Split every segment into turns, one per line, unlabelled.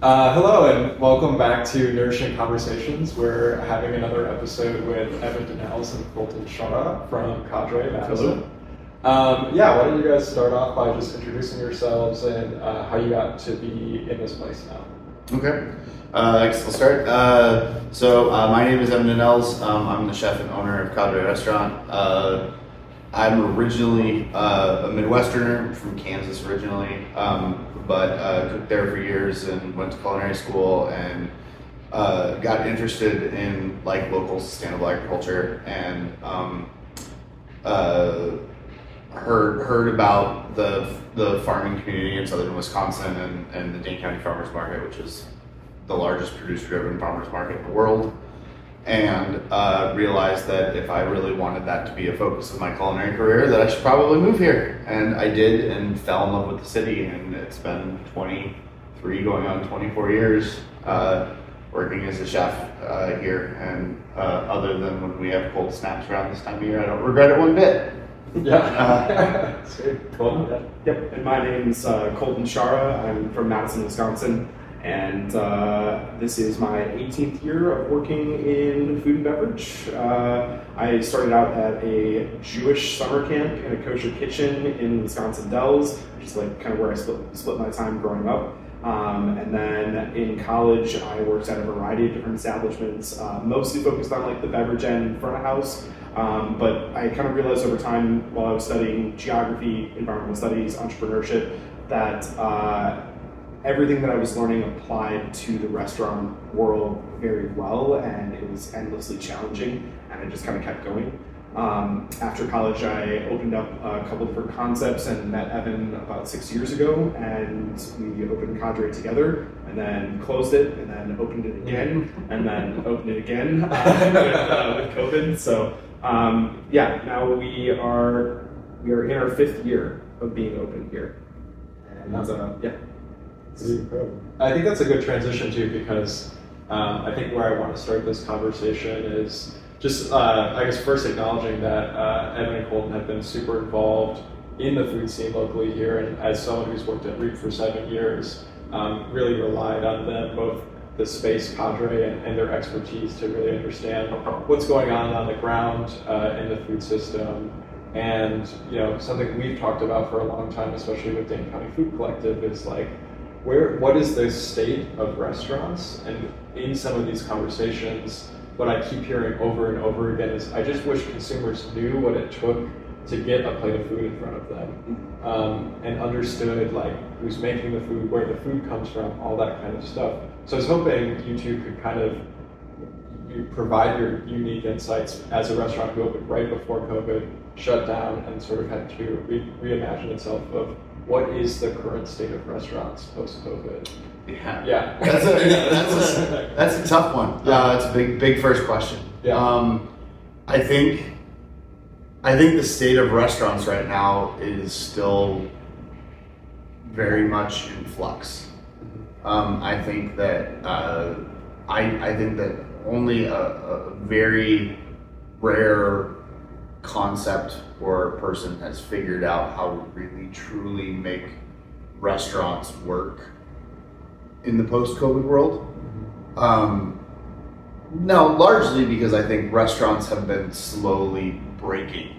Hello and welcome back to Nourishing Conversations. We're having another episode with Evan Donnells and Colton Shara from Cadre, Madison. Why don't you guys start off by just introducing yourselves and how you got to be in this place now?
Okay, I guess I'll start. My name is Evan Donnells. I'm the chef and owner of Cadre Restaurant. I'm originally a Midwesterner from Kansas originally, but cooked there for years and went to culinary school and got interested in local sustainable agriculture and heard about the farming community in southern Wisconsin and the Dane County Farmers Market, which is the largest producer-driven farmers market in the world, and realized that if I really wanted that to be a focus of my culinary career, that I should probably move here. And I did, and fell in love with the city, and it's been 23 going on 24 years working as a chef here, and other than when we have cold snaps around this time of year, I don't regret it one bit.
Yeah. Cool.
Yep, and my name's Colton Shara. I'm from Madison, Wisconsin, and this is my 18th year of working in food and beverage. I started out at a Jewish summer camp in a kosher kitchen in Wisconsin Dells, which is kind of where I split my time growing up. And then in college, I worked at a variety of different establishments, mostly focused on the beverage end front of house. But I kind of realized over time while I was studying geography, environmental studies, entrepreneurship, that everything that I was learning applied to the restaurant world very well, and it was endlessly challenging, and I just kind of kept going. After college, I opened up a couple different concepts and met Evan about 6 years ago, and we opened Cadre together, and then closed it, and then opened it again, and then opened it again with COVID. So now we are in our 5th year of being open here, and
I think that's a good transition too, because I think where I want to start this conversation is just, first acknowledging that Evan and Colton have been super involved in the food scene locally here, and as someone who's worked at REAP for 7 years, really relied on them, both the space, Cadre, and their expertise to really understand what's going on the ground in the food system. And something we've talked about for a long time, especially with Dane County Food Collective, is what is the state of restaurants? And in some of these conversations, what I keep hearing over and over again is, I just wish consumers knew what it took to get a plate of food in front of them, and understood who's making the food, where the food comes from, all that kind of stuff. So I was hoping you two could kind of provide your unique insights as a restaurant who opened right before COVID shut down and sort of had to reimagine itself of what is the current state of restaurants post-COVID.
Yeah. That's a tough one. It's a big first question.
Yeah.
I think the state of restaurants right now is still very much in flux. I think that I think that only a very rare concept or person has figured out how to really truly make restaurants work in the post-COVID world. No, largely because I think restaurants have been slowly breaking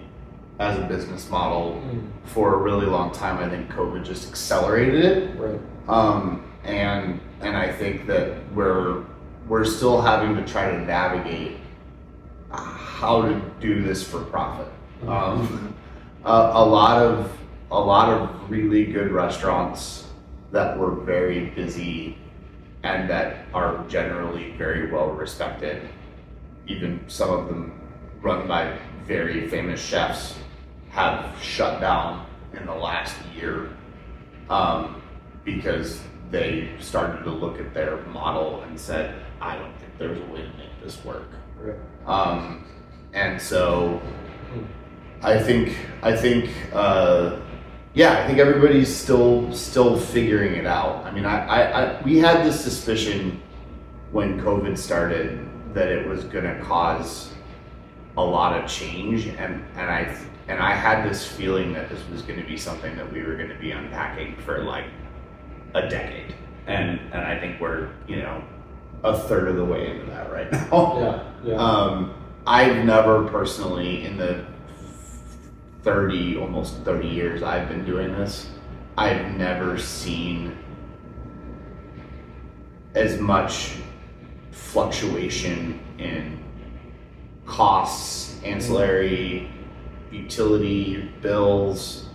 as a business model for a really long time. I think COVID just accelerated it.
Right.
And I think that we're still having to try to navigate how to do this for profit. A lot of really good restaurants that were very busy and that are generally very well respected, even some of them run by very famous chefs, have shut down in the last year because they started to look at their model and said, I don't think there's a way to make this work.
Right.
And so I think everybody's still figuring it out. I mean, we had this suspicion when COVID started that it was going to cause a lot of change, and I had this feeling that this was going to be something that we were going to be unpacking for a decade. and I think we're a third of the way into that right now.
Yeah.
I've never personally, in the almost 30 years I've been doing this, I've never seen as much fluctuation in costs, ancillary, utility bills,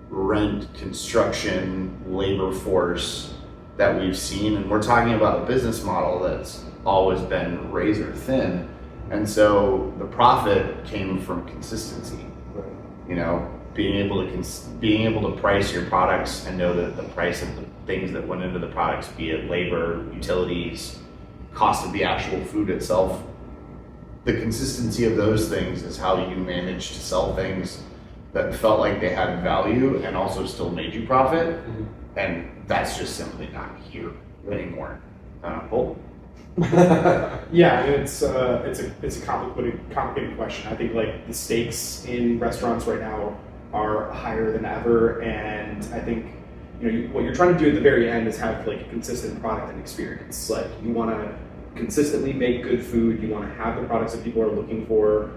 rent, construction, labor force that we've seen. And we're talking about a business model that's always been razor thin. And so the profit came from consistency. Being able to price your products and know that the price of the things that went into the products, be it labor, utilities, cost of the actual food itself, the consistency of those things is how you manage to sell things that felt like they had value and also still made you profit.
Mm-hmm.
And that's just simply not here anymore.
Yeah, it's a complicated question. I think like the stakes in restaurants right now are higher than ever, and I think what you're trying to do at the very end is have like a consistent product and experience. Like you want to consistently make good food, you want to have the products that people are looking for,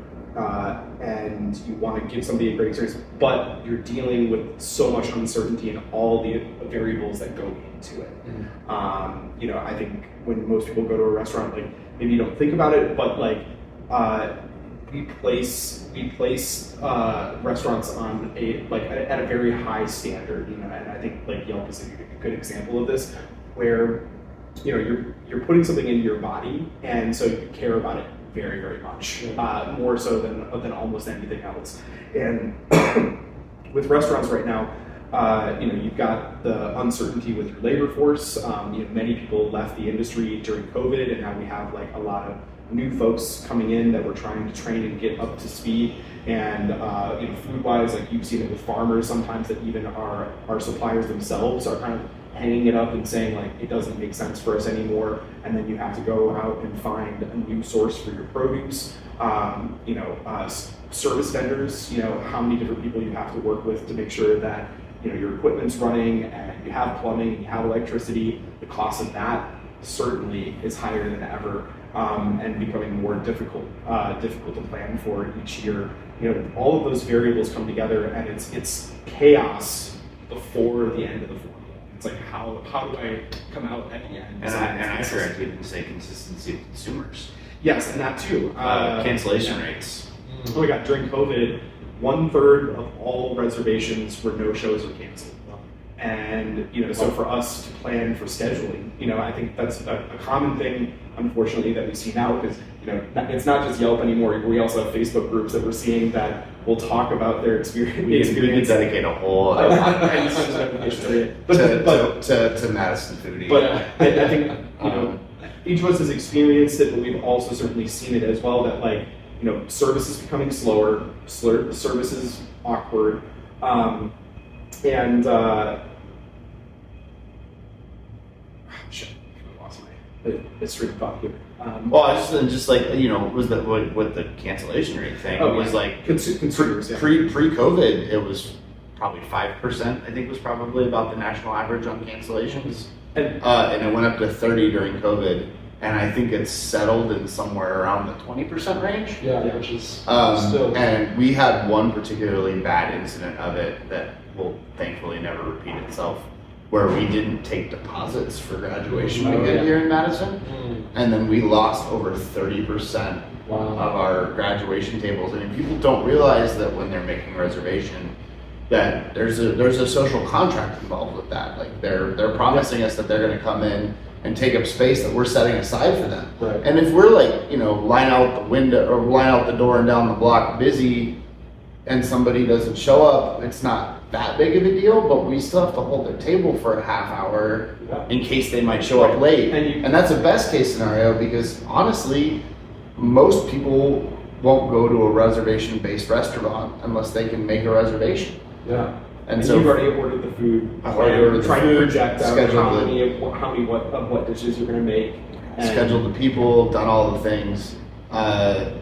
and you want to give somebody a great experience. But you're dealing with so much uncertainty and all the variables that go into it. Mm-hmm. I think when most people go to a restaurant, like maybe you don't think about it, but like we place restaurants on at a very high standard, and I think like Yelp is a good example of this, where you're putting something into your body, and so you care about it very, very much, more so than almost anything else. And with restaurants right now, you've got the uncertainty with your labor force. Many people left the industry during COVID, and now we have like a lot of new folks coming in that we're trying to train and get up to speed. And food-wise, like you've seen it with farmers sometimes, that even our suppliers themselves are kind of hanging it up and saying like it doesn't make sense for us anymore, and then you have to go out and find a new source for your produce. Service vendors, how many different people you have to work with to make sure that your equipment's running and you have plumbing, you have electricity. The cost of that certainly is higher than ever, and becoming more difficult to plan for each year. All of those variables come together, and it's chaos before the end of the formula. It's like how do I come out at the end?
And I forgot to even say consistency of consumers.
Yes, and that too.
Cancellation rates.
Oh my God! During COVID, 1/3 of all reservations were no-shows or canceled. And so for us to plan for scheduling, I think that's a common thing, unfortunately, that we see now, because it's not just Yelp anymore. We also have Facebook groups that we're seeing that will talk about their experience.
We can dedicate a whole other to Madison Foodie.
But I think each of us has experienced it, but we've also certainly seen it as well. That service is becoming slower, service is awkward, and shit, I lost my stream of thought here.
Just like was that what the cancellation rate thing was like?
Consumers,
Pre-COVID, it was probably 5%. I think was probably about the national average on cancellations, and it went up to 30 during COVID. And I think it's settled in somewhere around the 20% range.
Yeah, which is still.
And we had one particularly bad incident of it that will thankfully never repeat itself, where we didn't take deposits for graduation here in Madison. And then we lost over 30% of our graduation tables. And people don't realize that when they're making a reservation, that there's a social contract involved with that. Like they're promising us that they're going to come in and take up space that we're setting aside for them.
Right.
And if we're line out the window or line out the door and down the block busy, and somebody doesn't show up, it's not that big of a deal, but we still have to hold their table for a half hour in case they might show up late. And that's a best case scenario, because honestly, most people won't go to a reservation-based restaurant unless they can make a reservation.
Yeah.
And so
you've already ordered the food.
I've already ordered the
trying
food,
to project out how many what dishes you're going to make.
Scheduled the people, done all the things. I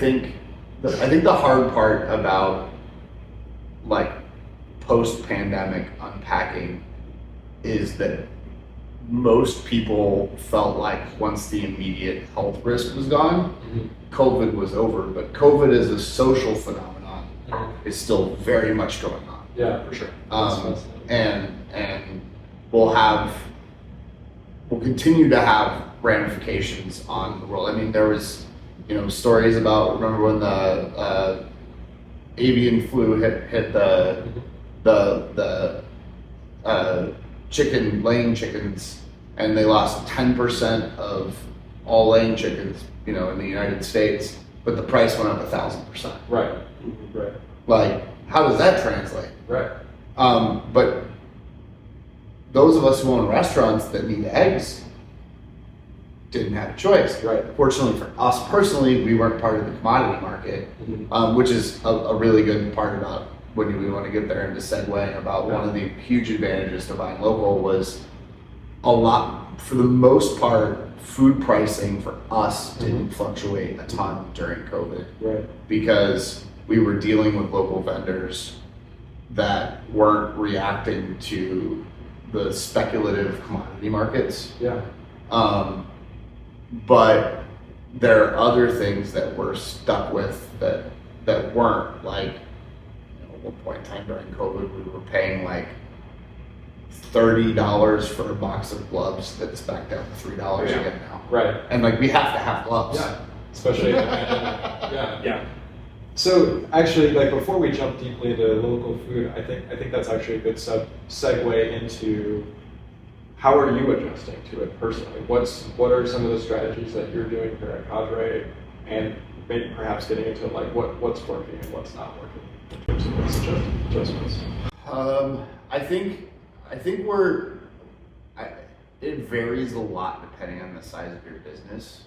think the hard part about post-pandemic unpacking is that most people felt like once the immediate health risk was gone, COVID was over. But COVID as a social phenomenon is still very much going on.
Yeah, for sure.
And we'll continue to have ramifications on the world. I mean, there was, stories about, remember when the avian flu hit the laying chickens, and they lost 10% of all laying chickens, in the United States, but the price went up 1,000%.
Right. Right.
Like, how does that translate?
Right.
But those of us who own restaurants that need eggs didn't have a choice.
Right.
Fortunately for us personally, we weren't part of the commodity market, which is a really good part about when we want to get there into segue about one of the huge advantages to buying local was for the most part, food pricing for us didn't fluctuate a ton during COVID.
Right.
Because we were dealing with local vendors that weren't reacting to the speculative commodity markets.
Yeah.
But there are other things that we're stuck with that weren't, like, at one point in time during COVID, we were paying like $30 for a box of gloves that's back down to $3 again now.
Right.
And like, we have to have gloves.
Yeah. Especially in the pandemic. Yeah.
Yeah.
So actually, like, before we jump deeply into local food, I think that's actually a good segue into how are you adjusting to it personally? What are some of the strategies that you're doing here at Cadre, and maybe perhaps getting into like what's working and what's not working in terms of those adjustments?
I think it varies a lot depending on the size of your business.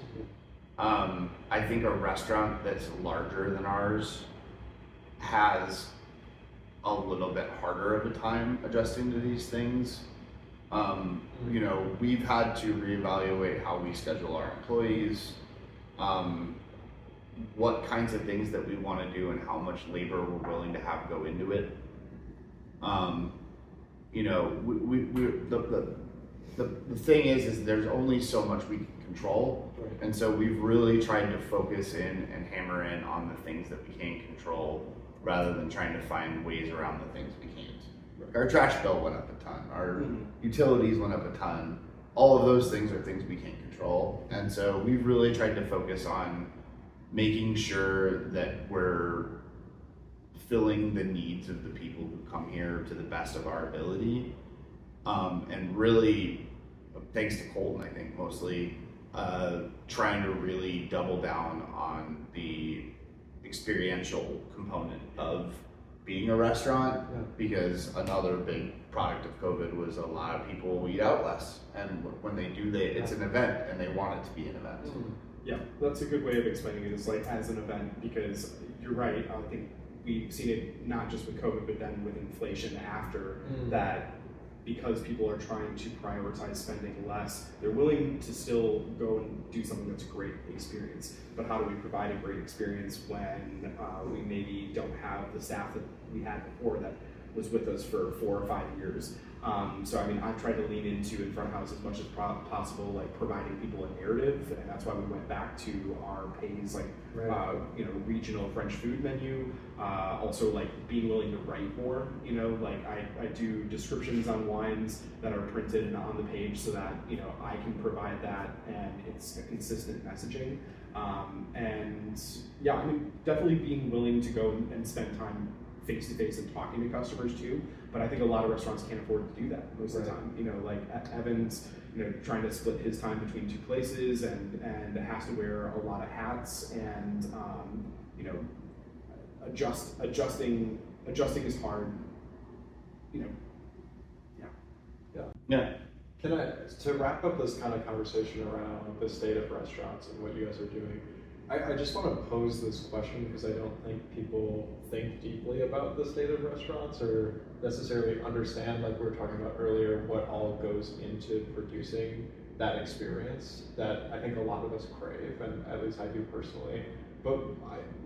I think a restaurant that's larger than ours has a little bit harder of a time adjusting to these things. We've had to reevaluate how we schedule our employees, what kinds of things that we want to do and how much labor we're willing to have go into it. The thing is there's only so much we can control, and so we've really tried to focus in and hammer in on the things that we can control rather than trying to find ways around the things we can't. Our trash bill went up a ton, our utilities went up a ton. All of those things are things we can't control, and so we've really tried to focus on making sure that we're filling the needs of the people who come here to the best of our ability. And really, thanks to Colton, I think mostly, trying to really double down on the experiential component of being a restaurant, because another big product of COVID was a lot of people eat out less, and when they do, it's an event and they want it to be an event.
Yeah, that's a good way of explaining it, is like as an event, because you're right, I think we've seen it not just with COVID, but then with inflation after that, because people are trying to prioritize spending less, they're willing to still go and do something that's a great experience. But how do we provide a great experience when we maybe don't have the staff that we had before that was with us for 4 or 5 years? So I mean, I've tried to lean into in front of house as much as possible, like providing people a narrative, and that's why we went back to our pays, like regional French food menu. Also, like being willing to write more. Like I do descriptions on wines that are printed on the page so that I can provide that, and it's a consistent messaging. And yeah, I mean, definitely being willing to go and spend time face to face and talking to customers too. But I think a lot of restaurants can't afford to do that most of the time. Like Evan's, trying to split his time between 2 places and has to wear a lot of hats, and adjusting is hard.
Yeah.
To wrap up this kind of conversation around the state of restaurants and what you guys are doing, I just want to pose this question because I don't think people think deeply about the state of restaurants or necessarily understand, like we were talking about earlier, what all goes into producing that experience that I think a lot of us crave, and at least I do personally. But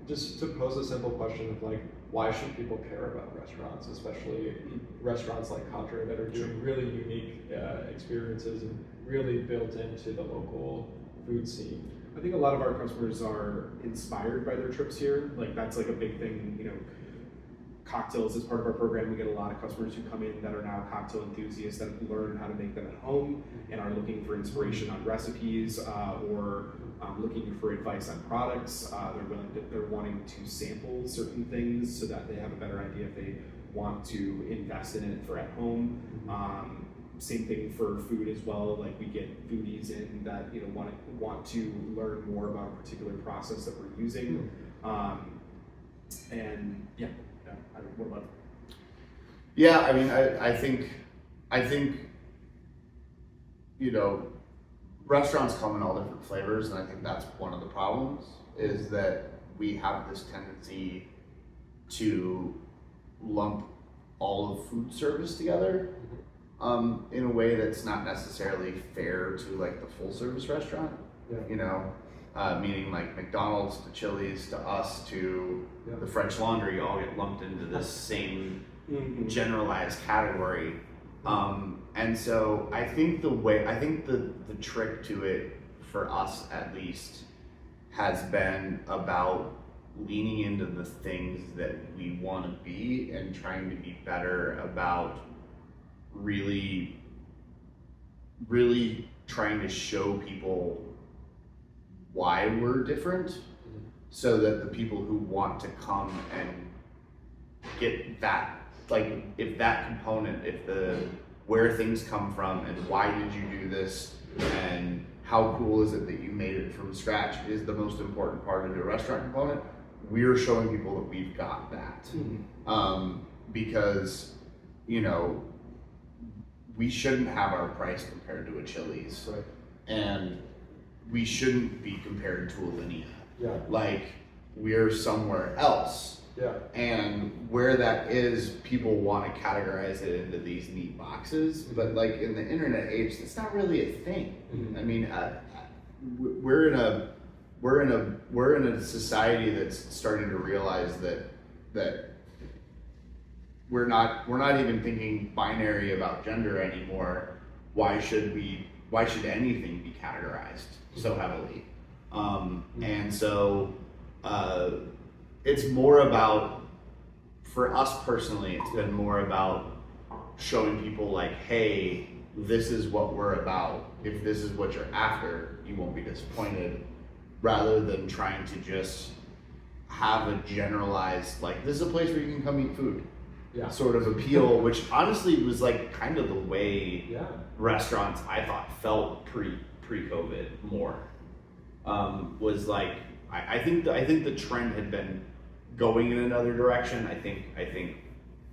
just to pose a simple question of like, why should people care about restaurants, especially restaurants like Cadre that are doing really unique experiences and really built into the local food scene?
I think a lot of our customers are inspired by their trips here. Like that's like a big thing, you know. Cocktails is part of our program. We get a lot of customers who come in that are now cocktail enthusiasts that learn how to make them at home and are looking for inspiration on recipes or looking for advice on products. They're wanting to sample certain things so that they have a better idea if they want to invest in it for at home. Same thing for food as well. Like we get foodies in that want to learn more about a particular process that we're using, and yeah. What about?
Yeah, I mean, I think, restaurants come in all different flavors, and I think that's one of the problems is that we have this tendency to lump all of food service together in a way that's not necessarily fair to like the full service restaurant. Meaning like McDonald's to Chili's to us to the French Laundry all get lumped into this same generalized category. And so I think the trick to it for us at least has been about leaning into the things that we want to be and trying to be better about really trying to show people why we're different, so that the people who want to come and get that, like if that component, where things come from and why did you do this and how cool is it that you made it from scratch is the most important part of the restaurant component, we're showing people that we've got that. Because, we shouldn't have our price compared to a Chili's.
Right.
And we shouldn't be compared to a Linea.
Yeah.
Like we're somewhere else.
Yeah.
And where that is, people want to categorize it into these neat boxes. But like in the internet age, that's not really a thing. I mean, we're in a society that's starting to realize that we're not even thinking binary about gender anymore. Why should anything be categorized so heavily? And so it's more about, for us personally, it's been more about showing people like, hey, this is what we're about. If this is what you're after, you won't be disappointed, rather than trying to just have a generalized, like, this is a place where you can come eat food.
Yeah.
Sort of appeal, which honestly was like kind of the way restaurants I thought felt pre-COVID more. Was like I think the trend had been going in another direction. I think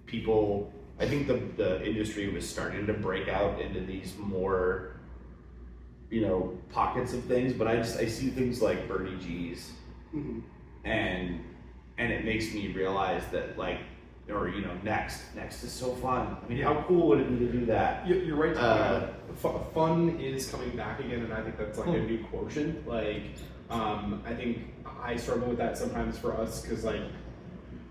the industry was starting to break out into these more pockets of things, but I see things like Bernie G's, and it makes me realize that like. Or next is so fun. I mean, how cool would it be to do that?
You're right. Fun is coming back again, and I think that's like a new quotient. Like, I think I struggle with that sometimes for us because like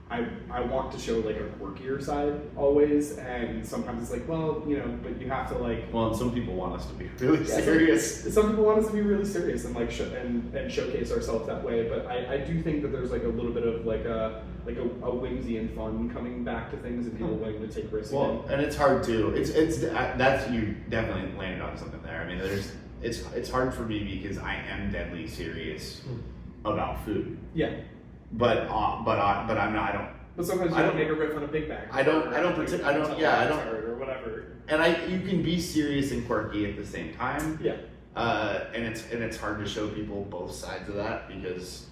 I want to show like a quirkier side always, and sometimes it's like, well, but you have to like.
Well, and some people want us to be really serious.
Some people want us to be really serious and like and showcase ourselves that way. But I do think that there's like a little bit of like a whimsy and fun coming back to things, and people willing to take risks.
Well, and it's hard too. That's you definitely landed on something there. I mean, it's hard for me because I am deadly serious about food.
Yeah.
But I'm not. I don't.
But sometimes you don't make a riff on a Big Mac.
I don't.
Or whatever.
And you can be serious and quirky at the same time.
Yeah.
And it's hard to show people both sides of that because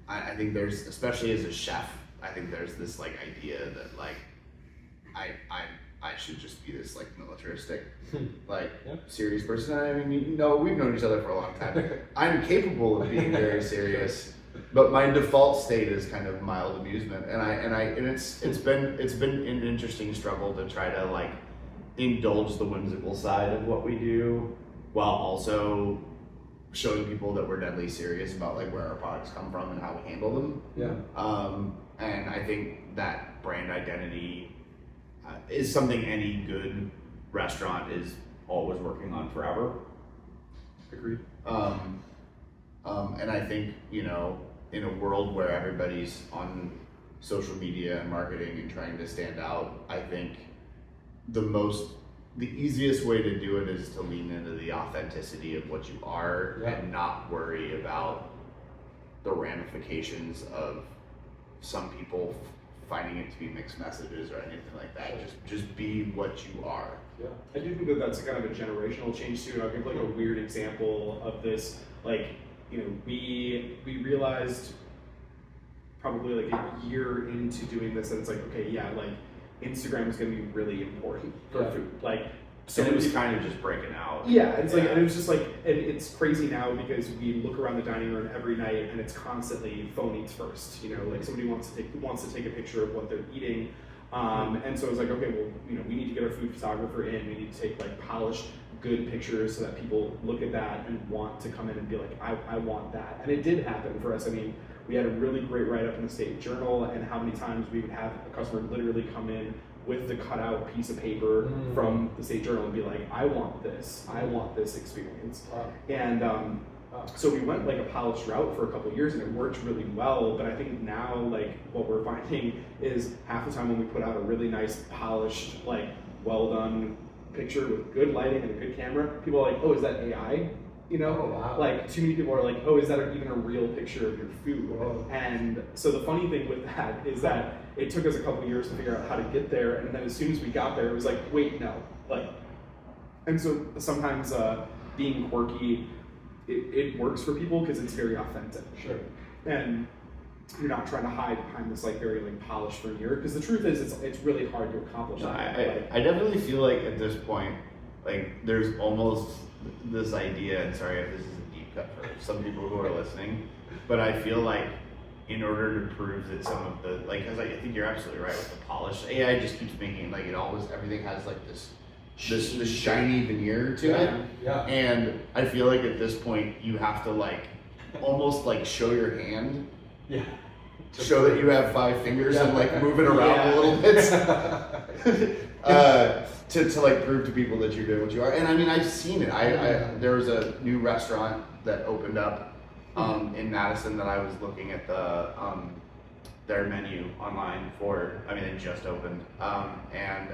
I think there's, especially as a chef, I think there's this like idea that like I should just be this like militaristic, like serious person. I mean, we've known each other for a long time. I'm capable of being very serious. But my default state is kind of mild amusement, and it's been an interesting struggle to try to like indulge the whimsical side of what we do, while also showing people that we're deadly serious about like where our products come from and how we handle them.
Yeah.
And I think that brand identity is something any good restaurant is always working on forever.
Agreed.
And I think, you know, in a world where everybody's on social media and marketing and trying to stand out, I think the easiest way to do it is to lean into the authenticity of what you are and not worry about the ramifications of some people finding it to be mixed messages or anything like that. Just be what you are.
Yeah, I do think that that's kind of a generational change too. I'll give like a weird example of this. Like, you know, we realized probably like a year into doing this that it's like, okay, yeah, like Instagram is going to be really important for food. Like,
So it was kind of just breaking out.
Yeah, it's like, and it was just like, and it's crazy now because we look around the dining room every night and it's constantly phone eats first. You know, like somebody wants to take a picture of what they're eating, and so it was like, okay, well, you know, we need to get our food photographer in. We need to take like polished, good pictures so that people look at that and want to come in and be like, I want that. And it did happen for us. I mean, we had a really great write-up in the State Journal, and how many times we would have a customer literally come in with the cutout piece of paper from the State Journal and be like, I want this experience.
Wow.
And so we went like a polished route for a couple of years and it worked really well, but I think now like what we're finding is half the time when we put out a really nice polished, like well done picture with good lighting and a good camera, people are like, oh, is that AI? You know,
Oh, wow.
like too many people are like, oh, is that even a real picture of your food?
Whoa.
And so the funny thing with that is that it took us a couple of years to figure out how to get there. And then as soon as we got there, it was like, wait, no. Like, and so sometimes being quirky, it works for people because it's very authentic.
Sure.
And you're not trying to hide behind this like very like polished veneer, because the truth is it's really hard to accomplish
No,
that.
I definitely feel like at this point, like there's almost this idea, and sorry if this is a deep cut for some people who are listening, but I feel like in order to prove that some of the, like, because I think you're absolutely right with the polish, AI just keeps making, like, it always, everything has like this shiny veneer to it.
Yeah.
And I feel like at this point you have to like almost like show your hand,
Yeah.
show that you have 5 fingers and like move it around a little bit. To like prove to people that you're doing what you are. And I mean, I've seen it. There was a new restaurant that opened up in Madison that I was looking at their menu online for. I mean, it just opened, and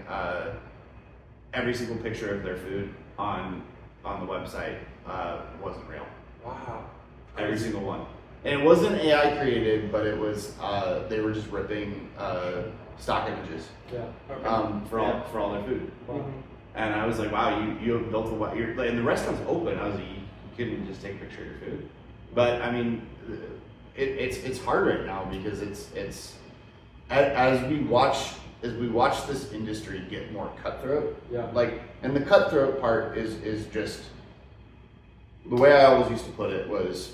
every single picture of their food on the website wasn't real.
Wow.
Every single one. And it wasn't AI created, but it was they were just ripping stock images
Yeah.
for all their food.
Wow.
And I was like, wow, you have built and the restaurant's open. I was like, you couldn't just take a picture of your food. But I mean, it's hard right now because it's as we watch this industry get more cutthroat.
Yeah.
Like, and the cutthroat part is just the way I always used to put it was,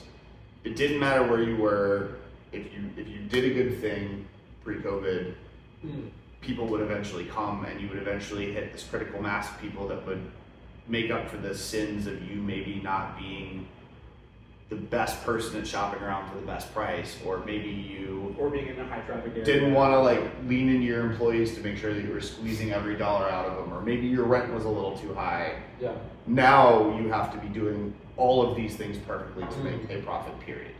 it didn't matter where you were. If you did a good thing pre-COVID, people would eventually come, and you would eventually hit this critical mass of people that would make up for the sins of you maybe not being the best person at shopping around for the best price, or maybe you
Or being in a high traffic area.
didn't want to like lean into your employees to make sure that you were squeezing every dollar out of them, or maybe your rent was a little too high.
Yeah.
Now you have to be doing all of these things perfectly to make a profit, period.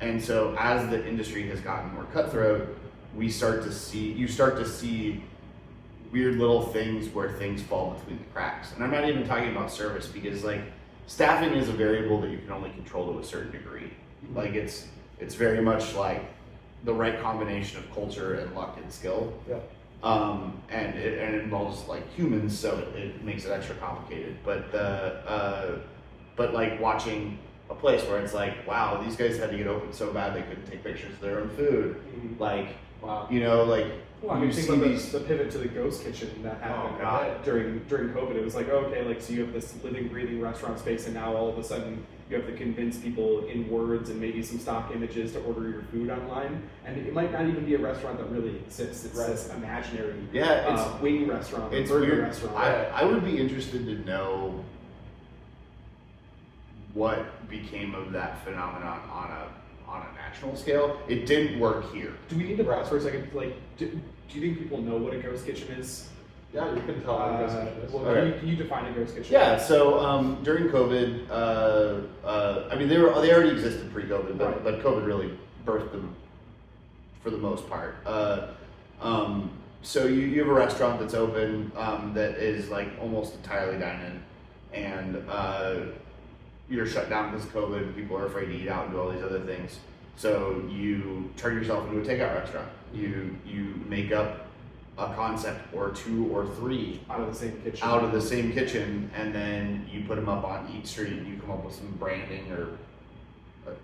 And so as the industry has gotten more cutthroat, you start to see weird little things where things fall between the cracks. And I'm not even talking about service, because like staffing is a variable that you can only control to a certain degree. Like it's very much like the right combination of culture and luck and skill.
Yeah.
And it involves like humans, so it makes it extra complicated. But like watching a place where it's like, wow, these guys had to get open so bad they couldn't take pictures of their own food. Like,
Wow.
you know, like
Well, I
you
mean, think
see
about
these.
the pivot to the ghost kitchen that happened
God.
during COVID. It was like, okay, like so you have this living, breathing restaurant space, and now all of a sudden you have to convince people in words and maybe some stock images to order your food online. And it might not even be a restaurant that really exists. It's this imaginary wing restaurant,
It's
burger
weird.
restaurant.
I would be interested to know what became of that phenomenon on a national scale. It didn't work here.
Do we need to pause for a second? Like, do you think people know what a ghost kitchen is?
Yeah, you can tell what a ghost kitchen is.
Well,
Okay.
can you define a ghost kitchen?
Yeah, so during COVID, I mean, they already existed pre-COVID, but,
Right.
but COVID really birthed them for the most part. So you have a restaurant that's open that is like almost entirely dine-in, and you're shut down because of COVID. People are afraid to eat out and do all these other things. So you turn yourself into a takeout restaurant. You make up a concept or two or three
Out of the same kitchen.
out of the same kitchen, and then you put them up on Eat Street, and you come up with some branding, or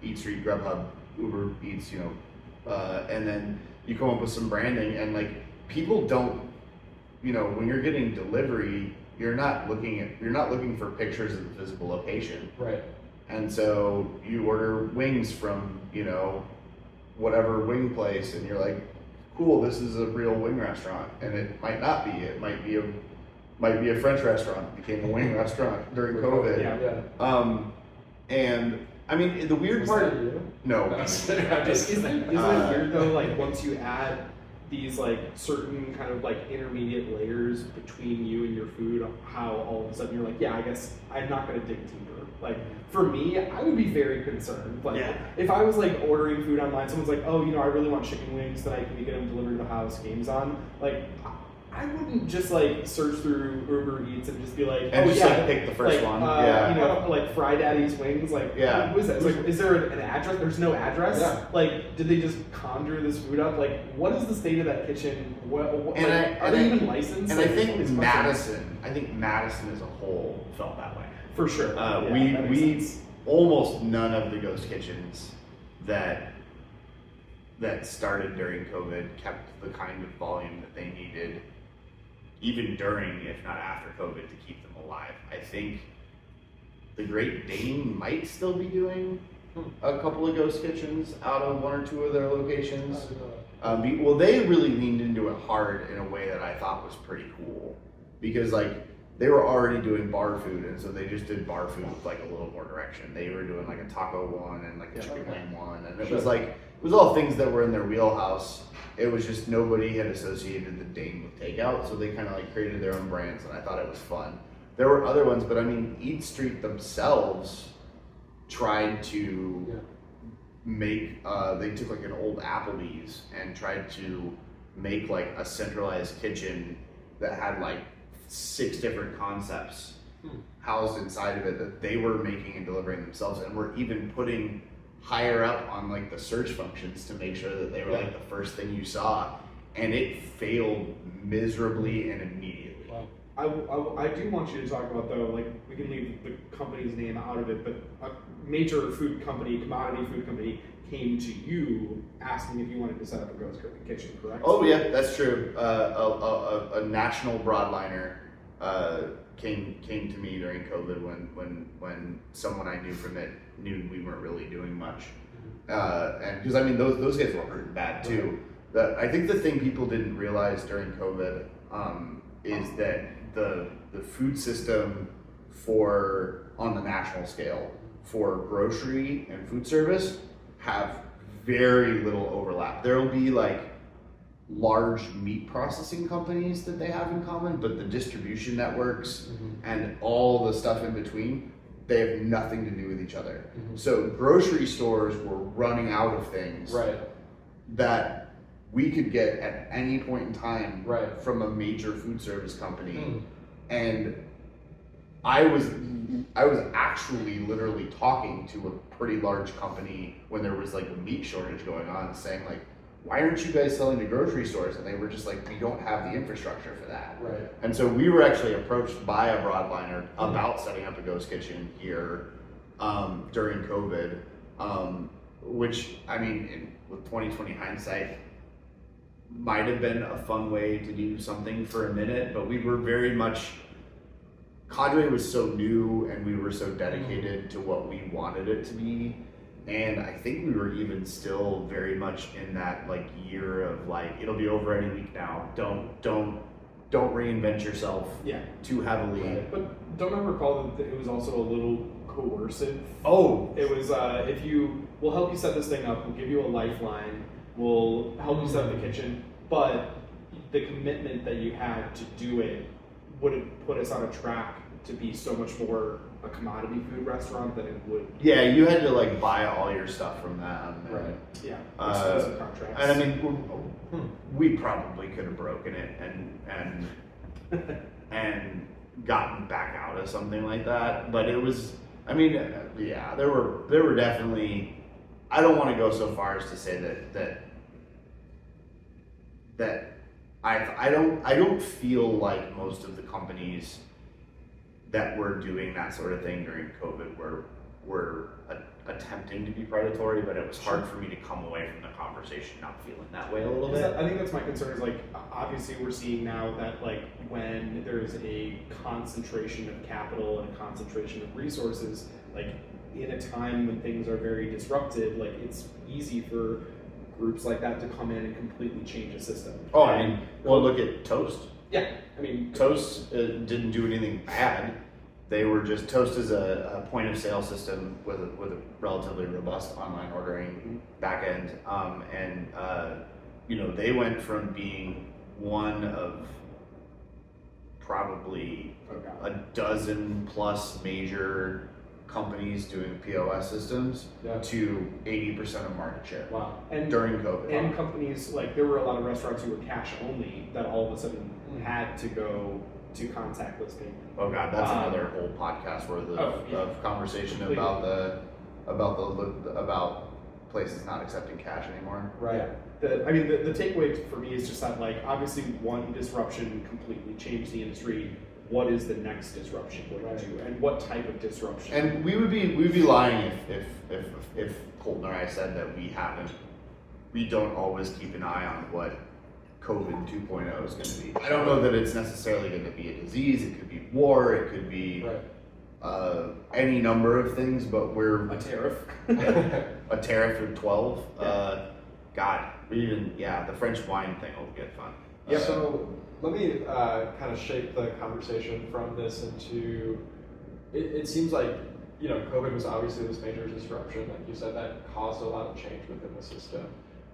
Eat Street, Grubhub, Uber Eats, and then you come up with some branding, and like people don't, when you're getting delivery, you're not looking for pictures of the physical location,
Right.
and so you order wings from whatever wing place, and you're like, cool, this is a real wing restaurant, and it might not be. It might be a French restaurant. It became a wing restaurant during COVID.
Yeah.
And I mean, the weird part. No.
Isn't it weird though? Like once you add these like certain kind of like intermediate layers between you and your food, how all of a sudden you're like, yeah, I guess I'm not gonna dig deeper. Like for me, I would be very concerned. Like if I was like ordering food online, someone's like, oh, I really want chicken wings tonight. Can you get them delivered to the house? Game's on. Like I wouldn't just like search through Uber Eats and just be like,
and
oh
just
yeah,
like pick the first one.
Like Fry Daddy's wings. Like
yeah,
what is that? It's like, is there an address? There's no address.
Yeah.
Like, did they just conjure this food up? Like, what is the state of that kitchen? Are they even licensed?
And
like,
I think
Madison
Madison as a whole felt that way.
for sure.
We almost none of the ghost kitchens that started during COVID kept the kind of volume that they needed, even during, if not after COVID, to keep them alive. I think the Great Dane might still be doing a couple of ghost kitchens out of one or two of their locations. Well, they really leaned into it hard in a way that I thought was pretty cool, because like they were already doing bar food, and so they just did bar food with like a little more direction. They were doing like a taco one and like a chicken wing one, and it was all things that were in their wheelhouse. It was just nobody had associated the Dane with takeout, so they kind of like created their own brands, and I thought it was fun. There were other ones, but I mean, Eat Street themselves tried to make, they took like an old Applebee's and tried to make like a centralized kitchen that had like 6 different concepts housed inside of it that they were making and delivering themselves, and were even putting higher up on like the search functions to make sure that they were like the first thing you saw, and it failed miserably and immediately.
Wow.
I do want you to talk about though, like we can leave the company's name out of it, but a major food company, commodity food company, came to you asking if you wanted to set up a ghost kitchen, correct?
Oh yeah, that's true. A national broadliner came to me during COVID when someone I knew from it knew we weren't really doing much, and because I mean those guys were hurting bad too. I think the thing people didn't realize during COVID is that the food system on the national scale for grocery and food service have very little overlap. There will be like large meat processing companies that they have in common, but the distribution networks and all the stuff in between, they have nothing to do with each other. So grocery stores were running out of things that we could get at any point in time from a major food service company. And I was actually literally talking to a pretty large company when there was like a meat shortage going on, saying like, why aren't you guys selling to grocery stores? And they were just like, we don't have the infrastructure for that. And so we were actually approached by a broadliner about setting up a ghost kitchen here during COVID, which I mean, with 2020 hindsight, might have been a fun way to do something for a minute, but we were very much, Cadre was so new and we were so dedicated to what we wanted it to be. And I think we were even still very much in that like year of like, it'll be over any week now. Don't reinvent yourself too heavily.
But don't I recall that it was also a little coercive.
Oh,
It was we'll help you set this thing up, we'll give you a lifeline, we'll help you set up the kitchen, but the commitment that you had to do it would have put us on a track to be so much more a commodity food restaurant than it would.
yeah, you had to like buy all your stuff from them. And,
Right.
Yeah,
Uh,
exclusive contracts.
And I mean, we probably could have broken it and gotten back out of something like that. But it was, I mean, yeah, there were definitely. I don't want to go so far as to say that I don't feel like most of the companies that were doing that sort of thing during COVID were attempting to be predatory, but it was hard for me to come away from the conversation not feeling that way a little bit.
I think that's my concern is like, obviously we're seeing now that like when there's a concentration of capital and a concentration of resources, like in a time when things are very disrupted, like it's easy for groups like that to come in and completely change a system.
Oh, I mean, well, look at Toast.
Yeah, I mean,
Toast didn't do anything bad. They were just Toast is a point of sale system with a relatively robust online ordering backend, and you know, they went from being one of probably a dozen plus major companies doing POS systems to 80% of market share.
wow. And
during COVID.
And companies, like there were a lot of restaurants who were cash only that all of a sudden had to go to contactless payment.
Oh god, that's another whole podcast worth of conversation
Completely.
about places not accepting cash anymore.
Right. The takeaway for me is just that like obviously one disruption completely changed the industry. What is the next disruption going to do, and what type of disruption?
And we'd be lying if Colton or I said that we don't always keep an eye on what COVID 2.0 is going to be. I don't know that it's necessarily going to be a disease. It could be war. It could be any number of things. But we're
a tariff.
a tariff of 12. God, the French wine thing will get fun.
Yeah. So let me kind of shape the conversation from this into. It seems like COVID was obviously this major disruption, like you said, that caused a lot of change within the system.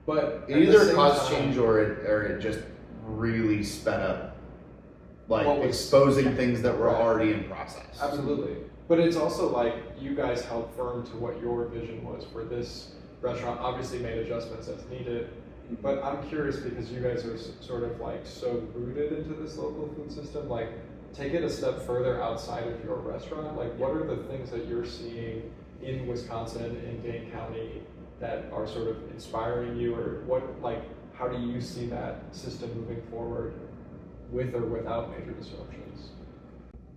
But
it either caused change or it just really sped up, like exposing things that were already in process.
Absolutely. But it's also like you guys held firm to what your vision was for this restaurant, obviously made adjustments as needed. But I'm curious because you guys are sort of like so rooted into this local food system, like take it a step further outside of your restaurant. Like what are the things that you're seeing in Wisconsin, in Dane County, that are sort of inspiring you, or how do you see that system moving forward with or without major disruptions?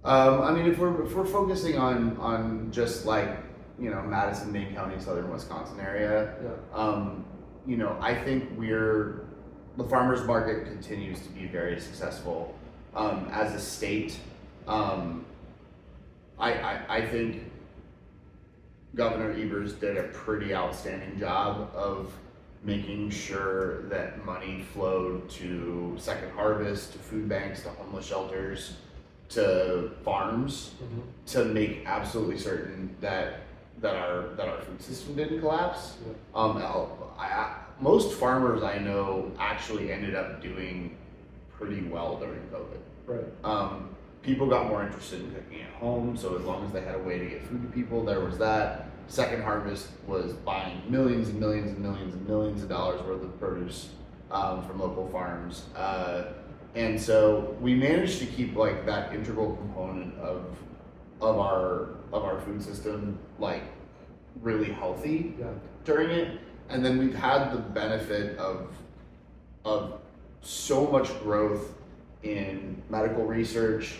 I mean, if we're focusing on just like Madison, Dane County, southern Wisconsin area, I think the farmers market continues to be very successful as a state. I think Governor Evers did a pretty outstanding job of making sure that money flowed to Second Harvest, to food banks, to homeless shelters, to farms, to make absolutely certain that our food system didn't collapse. Most farmers I know actually ended up doing pretty well during COVID.
Right.
People got more interested in cooking at home, so as long as they had a way to get food to people, there was that. Second Harvest was buying millions and millions and millions and millions of dollars worth of produce from local farms, and so we managed to keep like that integral component of our food system like really healthy during it. And then we've had the benefit of so much growth in medical research,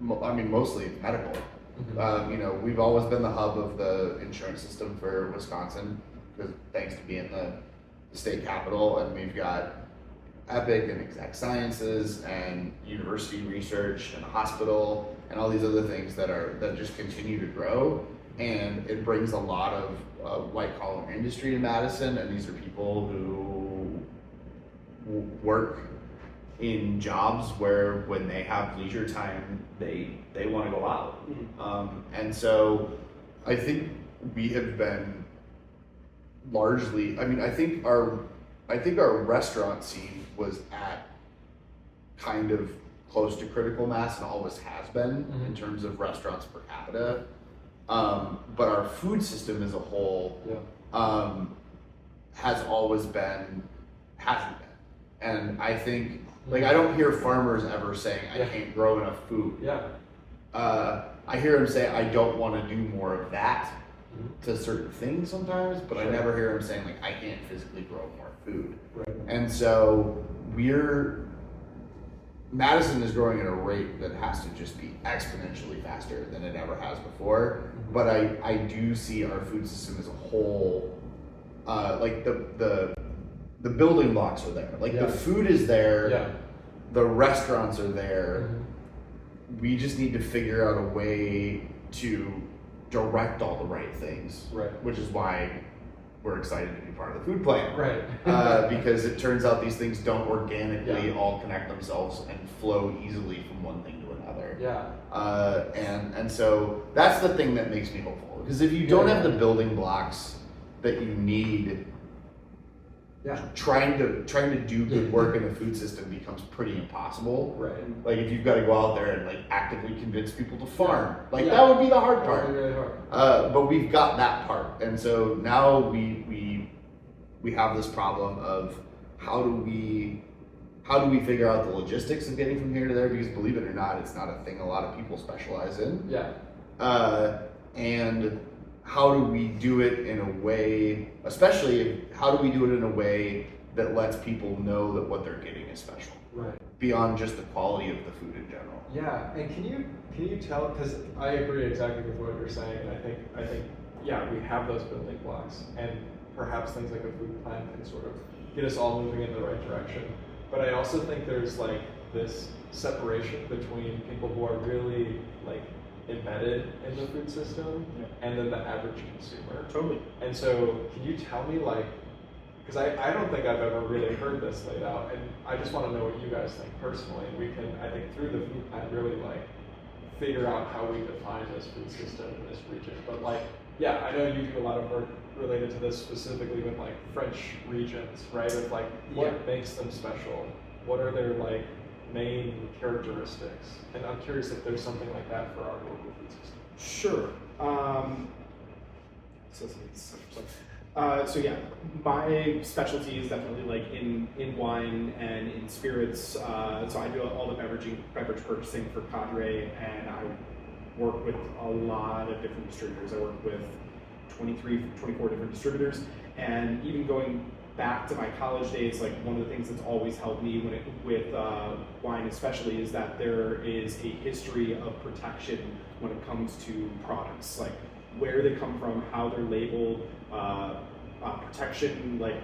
mostly medical. We've always been the hub of the insurance system for Wisconsin, because thanks to being the state capital, and we've got Epic and Exact Sciences and university research and a hospital and all these other things that just continue to grow, and it brings a lot of white collar industry to Madison, and these are people who work in jobs where when they have leisure time, they want to go out. And so I think we have been largely, I mean, I think our restaurant scene was at kind of close to critical mass and always has been in terms of restaurants per capita. But our food system as a whole has always been, hasn't been. And I think, like, I don't hear farmers ever saying, I can't grow enough food. I hear them say, I don't want to do more of that to certain things sometimes, but I never hear them saying, like, I can't physically grow more food. And so Madison is growing at a rate that has to just be exponentially faster than it ever has before. But I do see our food system as a whole, like the building blocks are there. Like the food is there, the restaurants are there. We just need to figure out a way to direct all the right things, which is why we're excited to be part of the food plan, because it turns out these things don't organically all connect themselves and flow easily from one thing to another. And so that's the thing that makes me hopeful, because if you don't have the building blocks that you need, trying to do good work in the food system becomes pretty impossible. Like if you've got to go out there and like actively convince people to farm, like that would be the hard part.
Really hard.
But we've got that part, and so now we have this problem of how do we figure out the logistics of getting from here to there, because believe it or not, it's not a thing a lot of people specialize in. And how do we do it in a way, especially how do we do it in a way that lets people know that what they're getting is special, beyond just the quality of the food in general.
And can you tell, because I agree exactly with what you're saying, and I think we have those building blocks, and perhaps things like a food plan can sort of get us all moving in the right direction. But I also think there's like this separation between people who are really like embedded in the food system and then the average consumer. And so can you tell me, like, because I don't think I've ever really heard this laid out, and I just want to know what you guys think personally, and we can, I think through the food plan, really like figure out how we define this food system in this region. But like, I know you do a lot of work related to this specifically with like French regions, right? Of like what makes them special, what are their like main characteristics, and I'm curious if there's something like that for our local food system.
Sure. So my specialty is definitely like in wine and in spirits. So I do all the beverage purchasing for Cadre, and I work with a lot of different distributors. I work with 24 different distributors, and even going back to my college days, like one of the things that's always helped me with wine especially is that there is a history of protection when it comes to products, like where they come from, how they're labeled, protection, like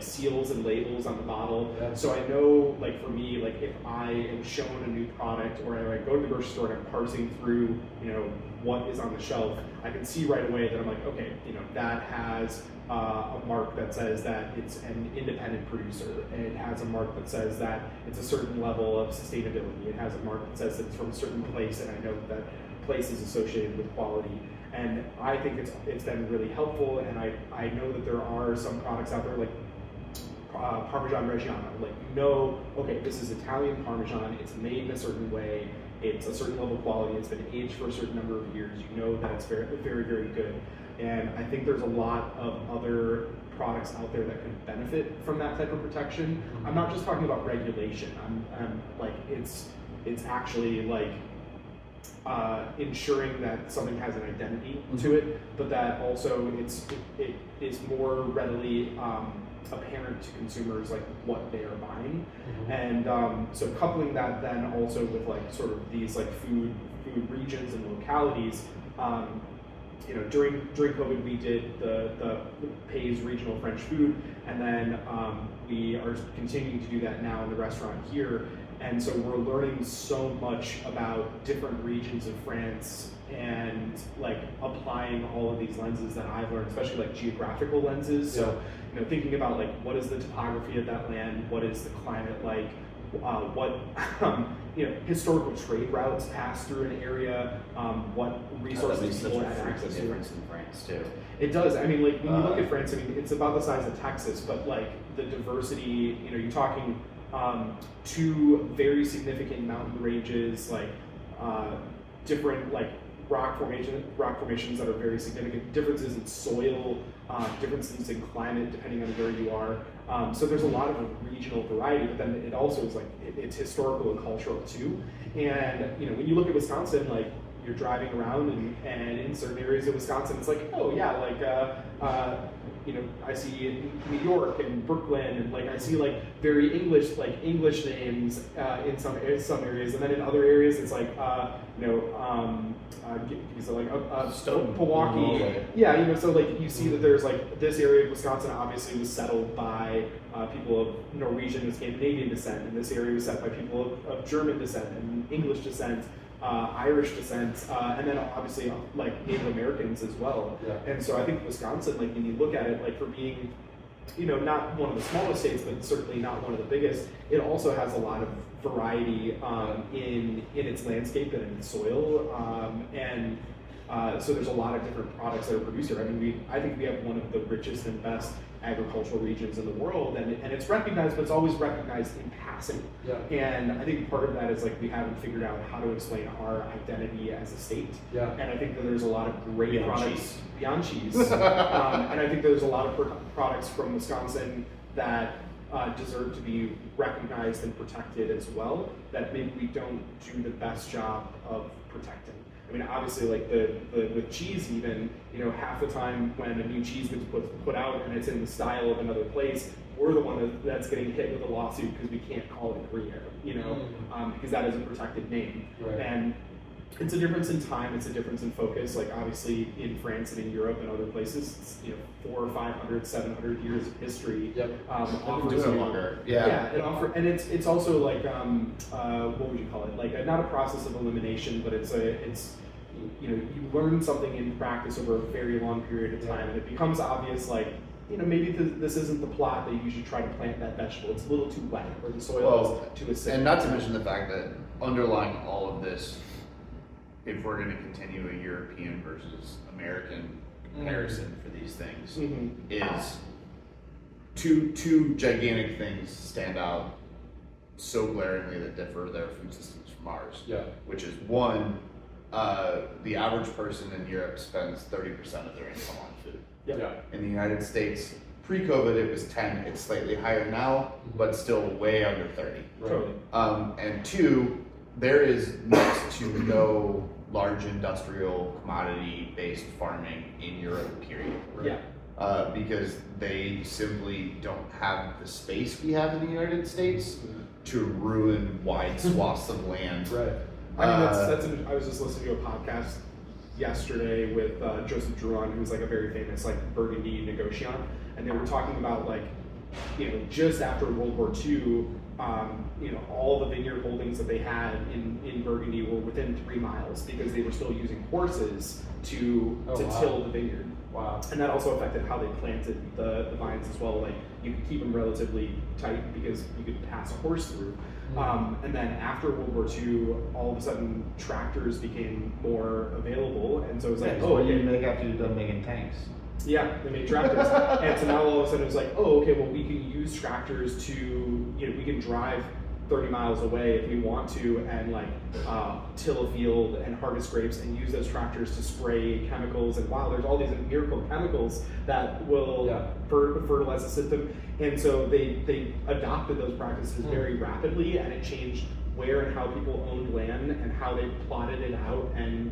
seals and labels on the bottle. So I know, like for me, like if I am shown a new product, or I go to the grocery store and I'm parsing through, what is on the shelf, I can see right away that I'm like, okay, that has a mark that says that it's an independent producer, and it has a mark that says that it's a certain level of sustainability. It has a mark that says that it's from a certain place, and I know that place is associated with quality. And I think it's been really helpful, and I know that there are some products out there like Parmesan Reggiano, like okay, this is Italian Parmesan, it's made in a certain way, it's a certain level of quality, it's been aged for a certain number of years, that it's very, very, very good. And I think there's a lot of other products out there that could benefit from that type of protection. I'm not just talking about regulation, I'm like, it's actually like ensuring that something has an identity to it, but that also it is more readily apparent to consumers like what they are buying. And so coupling that then also with like sort of these like food regions and localities, during COVID we did the Pays regional French food, and then we are continuing to do that now in the restaurant here. And so we're learning so much about different regions of France and like applying all of these lenses that I've learned, especially like geographical lenses. So, thinking about like what is the topography of that land, what is the climate like, what historical trade routes pass through an area, what resources people have access to.
Difference in France too.
It does. I mean, like when you look at France, I mean, it's about the size of Texas, but like the diversity, you're talking two very significant mountain ranges, like different like rock formations that are very significant, differences in soil, differences in climate depending on where you are. So there's a lot of regional variety, but then it also is like it's historical and cultural too. And when you look at Wisconsin, like you're driving around and in certain areas of Wisconsin, it's like, oh yeah, like I see New York and Brooklyn, and like I see like very English names in some areas, and then in other areas it's like Milwaukee. Yeah, so like you see that there's like this area of Wisconsin obviously was settled by people of Norwegian and Scandinavian descent, and this area was set by people of German descent and English descent. Irish descent, and then obviously like Native Americans as well.
Yeah. And
so I think Wisconsin, like when you look at it, like for being, not one of the smallest states, but certainly not one of the biggest, it also has a lot of variety in its landscape and in its soil, so there's a lot of different products that are produced here. I mean, I think we have one of the richest and best agricultural regions in the world, and it's recognized, but it's always recognized in passing.
Yeah.
And I think part of that is like we haven't figured out how to explain our identity as a state.
Yeah.
And I think that there's a lot of great
Beyond
products
cheese.
beyond cheese, and I think there's a lot of products from Wisconsin that deserve to be recognized and protected as well, that maybe we don't do the best job of protecting. I mean, obviously, like with cheese, even half the time when a new cheese gets put out and it's in the style of another place, we're the one that's getting hit with a lawsuit because we can't call it Gruyere, because that is a protected name.
Right.
And it's a difference in time. It's a difference in focus. Like obviously in France and in Europe and other places, it's 400, 500, 700 years of history.
Yep.
Offers
doing it
you-
longer.
Yeah, and it's also like what would you call it? Like not a process of elimination, but it's you learn something in practice over a very long period of time, and it becomes obvious like maybe this isn't the plot that you should try to plant that vegetable. It's a little too wet, or the soil is too acidic.
And not to mention the fact that underlying all of this, if we're going to continue a European versus American comparison for these things, is two gigantic things stand out so glaringly that differ their food systems from ours.
Yeah.
Which is one, the average person in Europe spends 30% of their income on food.
Yep.
Yeah.
In the United States, pre-COVID, it was 10. It's slightly higher now, but still way under 30.
Right.
Totally.
And two, there is next to no large industrial commodity-based farming in Europe, period.
Right.
Yeah.
Because they simply don't have the space we have in the United States to ruin wide swaths of land.
Right.
I mean, I was just listening to a podcast yesterday with Joseph Drouin, who's like a very famous like Burgundy negociant, and they were talking about like, just after World War II, all the vineyard holdings that they had in Burgundy were within 3 miles because they were still using horses to till the vineyard.
Wow.
And that also affected how they planted the vines as well. Like you could keep them relatively tight because you could pass a horse through. And then after World War II, all of a sudden tractors became more available, and so it was like,
what do you make after you're done making tanks?
yeah, they made tractors, and so now all of a sudden it was like, oh, okay, well we can use tractors to, we can drive 30 miles away if we want to, and like till a field and harvest grapes and use those tractors to spray chemicals. And wow, there's all these miracle chemicals that will fertilize the system. And so they adopted those practices very rapidly, and it changed where and how people owned land and how they plotted it out and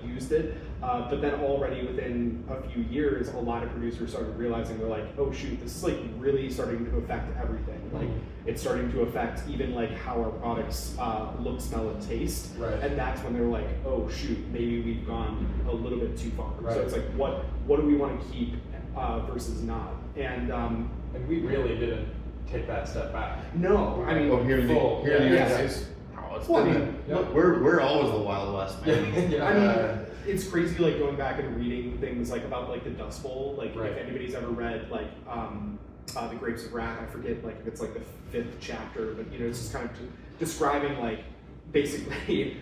used it. But then already within a few years, a lot of producers started realizing, they're like, oh shoot, this is like really starting to affect everything. Like it's starting to affect even like how our products look, smell, and taste.
Right.
And that's when they're like, oh shoot, maybe we've gone a little bit too far.
Right.
So it's like, what do we want to keep versus not? And
we really didn't take that step back.
No, I mean,
Oh, here in the
full,
here in the
yeah.
United States, no, it's
Well, I
been
mean,
yeah.
we're always the Wild West, man.
Yeah.
I mean, it's crazy, like going back and reading things like about like the Dust Bowl. Like
Right.
if anybody's ever read like the Grapes of Wrath, I forget like if it's like the 5th chapter, but you know it's just kind of describing like basically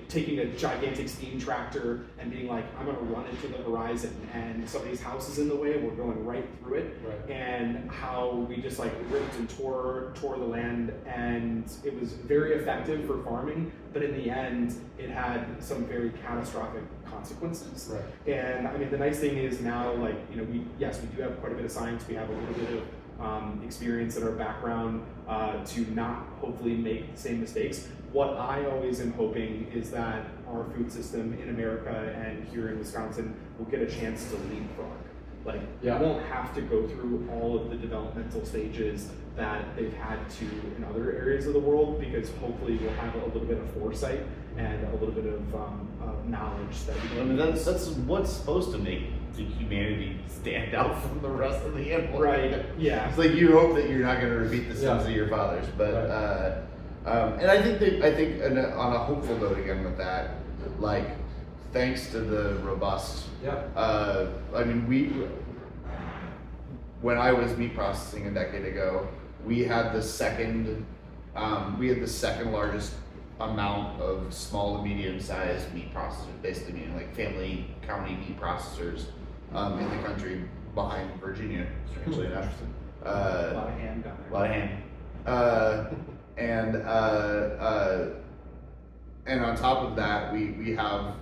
taking a gigantic steam tractor and being like, I'm going to run into the horizon and somebody's house is in the way, we're going right through it.
Right.
And how we just like ripped and tore the land, and it was very effective for farming, but in the end, it had some very catastrophic consequences.
Right.
And I mean, the nice thing is now, like, you know, we do have quite a bit of science, we have a little bit of experience in our background to not hopefully make the same mistakes. What I always am hoping is that our food system in America and here in Wisconsin will get a chance to leapfrog. Like,
Yeah.
we won't have to go through all of the developmental stages that they've had to in other areas of the world, because hopefully we'll have a little bit of foresight and a little bit of knowledge that we
I mean, that's what's supposed to make the humanity stand out from the rest of the animal.
Right, yeah.
It's like you hope that you're not going to repeat the sins
Yeah.
of your fathers, but
Right.
and I think on a hopeful note again with that, like thanks to the robust.
Yeah.
I mean, when I was meat processing a decade ago, we had the second largest amount of small to medium sized meat processors, basically meaning like family county meat processors in the country, behind Virginia, strangely enough.
A lot of hand down there.
A lot of ham. And on top of that, we have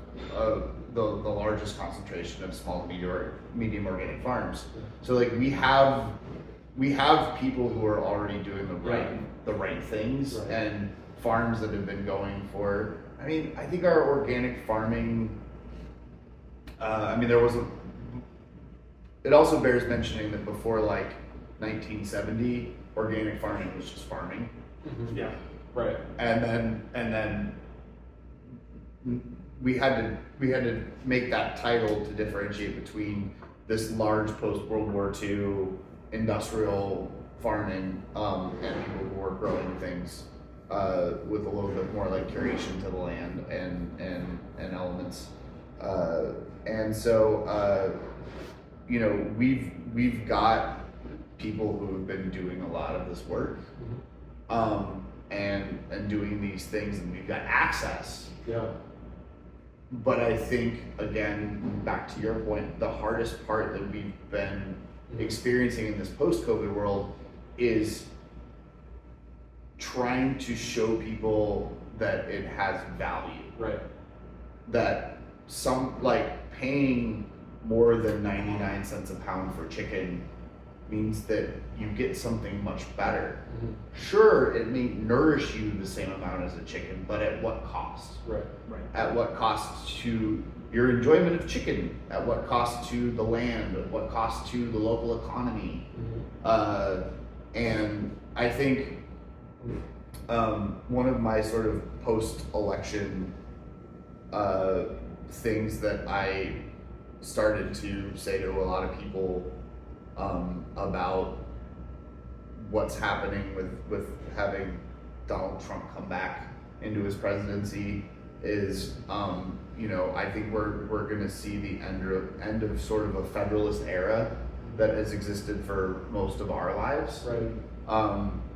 the largest concentration of small to medium organic farms. So like we have people who are already doing the right things,
Right.
and farms that have been going for. I mean, I think our organic farming. It also bears mentioning that before like 1970, organic farming was just farming,
Yeah.
Right.
and then we had to make that title to differentiate between this large post World War II industrial farming and people who were growing things with a little bit more like curation to the land and elements, and so we've got people who have been doing a lot of this work, and doing these things, and we've got access.
Yeah.
But I think, again, back to your point, the hardest part that we've been experiencing in this post-COVID world is trying to show people that it has value.
Right.
That some, like, paying more than 99 cents a pound for chicken means that you get something much better. Sure, it may nourish you the same amount as a chicken, but at what cost?
Right.
Right.
At what cost to your enjoyment of chicken? At what cost to the land? At what cost to the local economy? And I think one of my sort of post-election things that I started to say to a lot of people about what's happening with having Donald Trump come back into his presidency is, I think we're going to see the end of sort of a federalist era that has existed for most of our lives.
Right.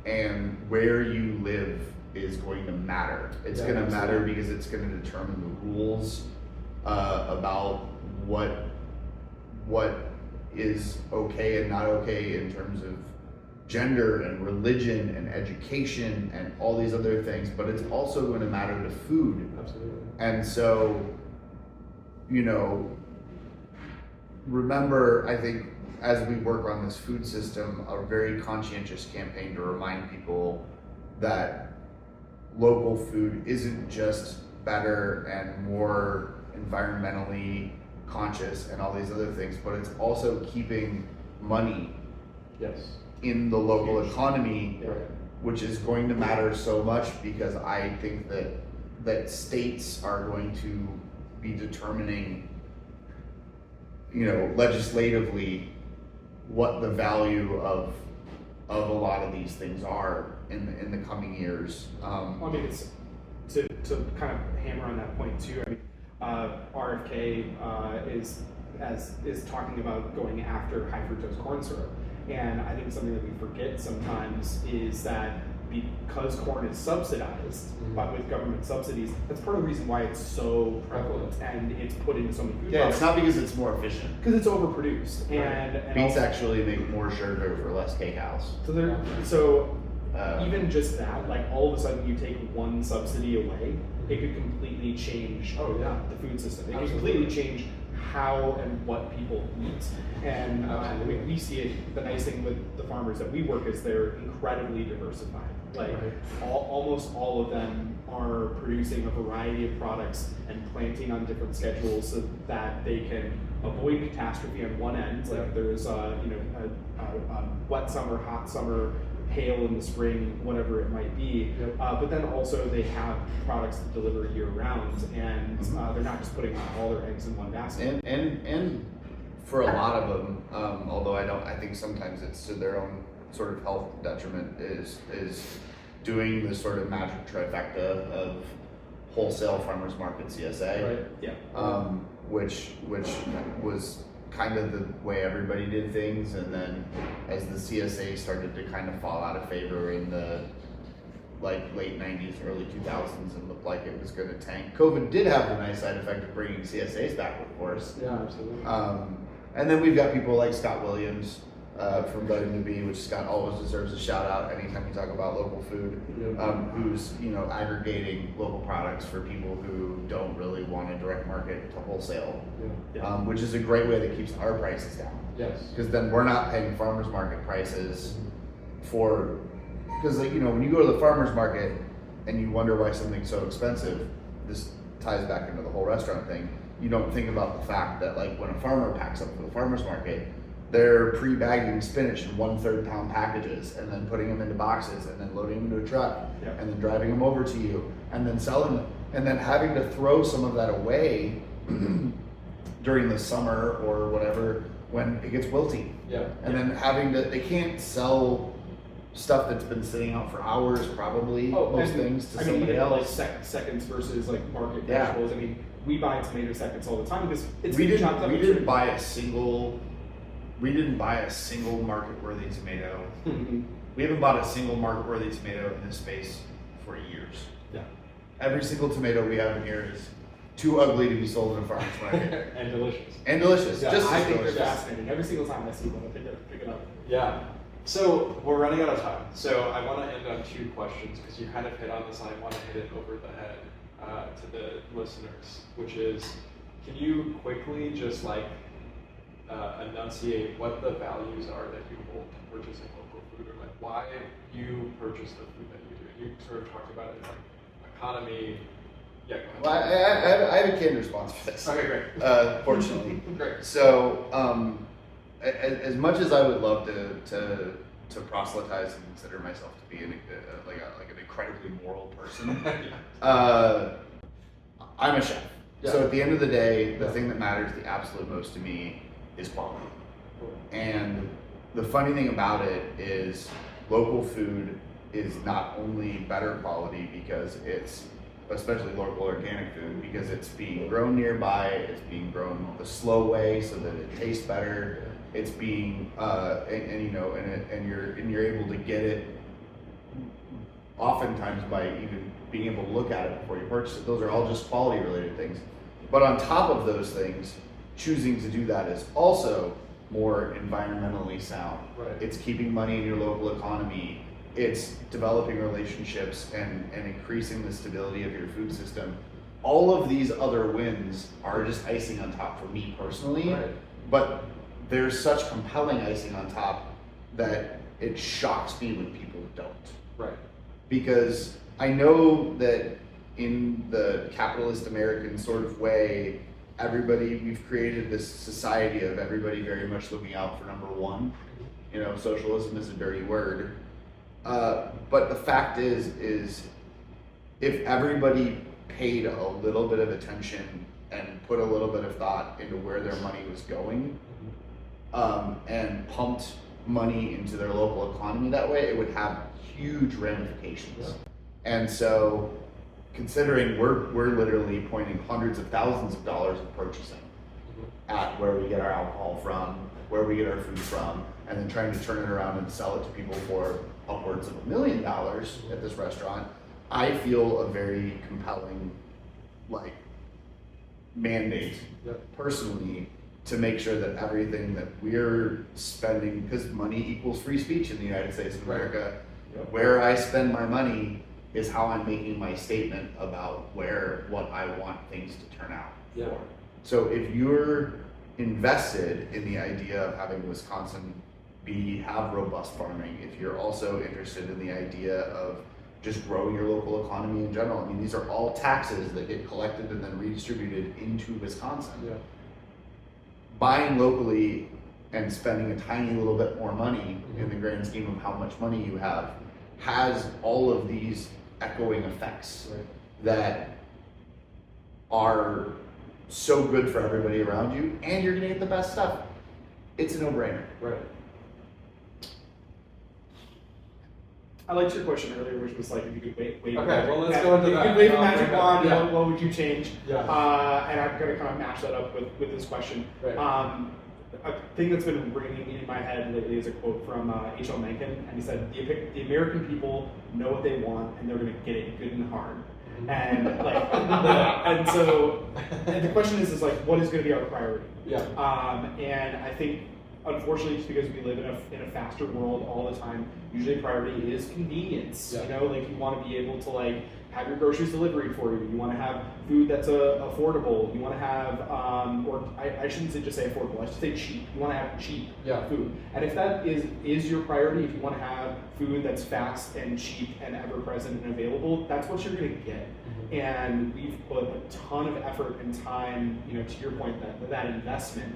And where you live is going to matter. It's going to matter because it's going to determine the rules about what is okay and not okay in terms of gender and religion and education and all these other things, but it's also going to matter to food.
Absolutely.
And so, remember, I think as we work on this food system, a very conscientious campaign to remind people that local food isn't just better and more environmentally conscious and all these other things, but it's also keeping money
Yes.
in the local economy,
Right.
which is going to matter so much because I think that states are going to be determining, legislatively what the value of of a lot of these things are in the coming years.
Well, I mean, it's to kind of hammer on that point too. I mean, RFK is talking about going after high fructose corn syrup, and I think something that we forget sometimes is that because corn is subsidized, but with government subsidies, that's part of the reason why it's so prevalent and it's put into so many food
Yeah,
products.
it's not because it's more efficient.
Because it's overproduced, and
Beets
also,
actually make more sugar for less cake house.
so
Uh,
even just that, like all of a sudden you take one subsidy away, it could completely change the food system. It could
Absolutely.
completely change how and what people eat. And we see it. The nice thing with the farmers that we work is they're incredibly diversified. Like almost all of them are producing a variety of products and planting on different schedules so that they can avoid catastrophe on one end. Like there's a wet summer, hot summer, hail in the spring, whatever it might be. But then also they have products that deliver year round, and they're not just putting all their eggs in one basket.
and for a lot of them, although I think sometimes it's to their own sort of health detriment, is doing the sort of magic trifecta of wholesale farmers market CSA, which was kind of the way everybody did things, and then as the CSA started to kind of fall out of favor in the late 90s, early 2000s, and looked like it was going to tank. COVID did have the nice side effect of bringing CSAs back, of course.
Yeah, absolutely.
And then we've got people like Scott Williams from Budding to Be, which Scott always deserves a shout out anytime you talk about local food, who's aggregating local products for people who don't really want a direct market to wholesale, which is a great way that keeps our prices down.
Yes.
Because then we're not paying farmers market prices for, because when you go to the farmers market and you wonder why something's so expensive, this ties back into the whole restaurant thing. You don't think about the fact that like when a farmer packs up for the farmers market, they're pre-bagging spinach in 1/3 pound packages and then putting them into boxes and then loading them into a truck and then driving them over to you and then selling them and then having to throw some of that away during the summer or whatever when it gets wilty. And then they can't sell stuff that's been sitting out for hours probably, most things, to somebody else.
Like seconds versus like market vegetables. I mean, we buy tomato seconds all the time because it's
we didn't buy a single market-worthy tomato. We haven't bought a single market-worthy tomato in this space for years. Every single tomato we have in here is too ugly to be sold in a farmer's market.
And delicious.
And delicious.
Yeah,
just
I
as
think
delicious.
they're fascinating. Every single time I see one, I pick it up.
Yeah. So we're running out of time. So I want to end on 2 questions because you kind of hit on this and I want to hit it over the head to the listeners, which is, can you quickly just enunciate what the values are that you hold to purchasing local food, or like why you purchase the food that you do? You sort of talked about it like economy. Yeah, go ahead.
Well, I have a canned response for this.
Okay, great.
Fortunately.
Great.
So, as much as I would love to proselytize and consider myself to be an incredibly moral person, I'm a chef. So at the end of the day, the thing that matters the absolute most to me is quality. And the funny thing about it is local food is not only better quality because it's, especially local organic food, because it's being grown nearby, it's being grown the slow way so that it tastes better. It's being and you're able to get it oftentimes by even being able to look at it before you purchase it. Those are all just quality related things. But on top of those things, choosing to do that is also more environmentally sound.
Right.
It's keeping money in your local economy. It's developing relationships and increasing the stability of your food system. All of these other wins are just icing on top for me personally.
Right.
But there's such compelling icing on top that it shocks me when people don't.
Right.
Because I know that in the capitalist American sort of way, we've created this society of everybody very much looking out for number one. Socialism is a dirty word. But the fact is if everybody paid a little bit of attention and put a little bit of thought into where their money was going, and pumped money into their local economy that way, it would have huge ramifications.
Yeah.
And so, considering we're literally pointing hundreds of thousands of dollars of purchasing at where we get our alcohol from, where we get our food from, and then trying to turn it around and sell it to people for upwards of $1 million at this restaurant, I feel a very compelling, like, mandate personally to make sure that everything that we're spending, because money equals free speech in the United States of America, where I spend my money is how I'm making my statement about what I want things to turn out for. So if you're invested in the idea of having Wisconsin have robust farming, if you're also interested in the idea of just growing your local economy in general, I mean, these are all taxes that get collected and then redistributed into Wisconsin.
Yeah.
Buying locally and spending a tiny little bit more money in the grand scheme of how much money you have has all of these echoing effects that are so good for everybody around you, and you're gonna get the best stuff. It's a no-brainer.
Right.
I liked your question earlier, which was like, if you could wave.
Okay, well, let's go into
if
that.
you could wave a
I'll
magic
bring that.
wand,
Yeah.
what would you change?
Yeah.
And I'm going to kind of match that up with this question.
Right.
A thing that's been ringing in my head lately is a quote from H.L. Mencken, and he said, the American people know what they want, and they're going to get it good and hard. And like, and the question is like, what is going to be our priority?
Yeah.
And I think, unfortunately, just because we live in a faster world all the time, usually priority is convenience.
Yeah.
You know, like you want to be able to like have your groceries delivered for you. You want to have food that's affordable. You want to have, or I shouldn't say just say affordable. I should say cheap. You want to have cheap food. And if that is your priority, if you want to have food that's fast and cheap and ever present and available, that's what you're going to get. And we've put a ton of effort and time, you know, to your point, that investment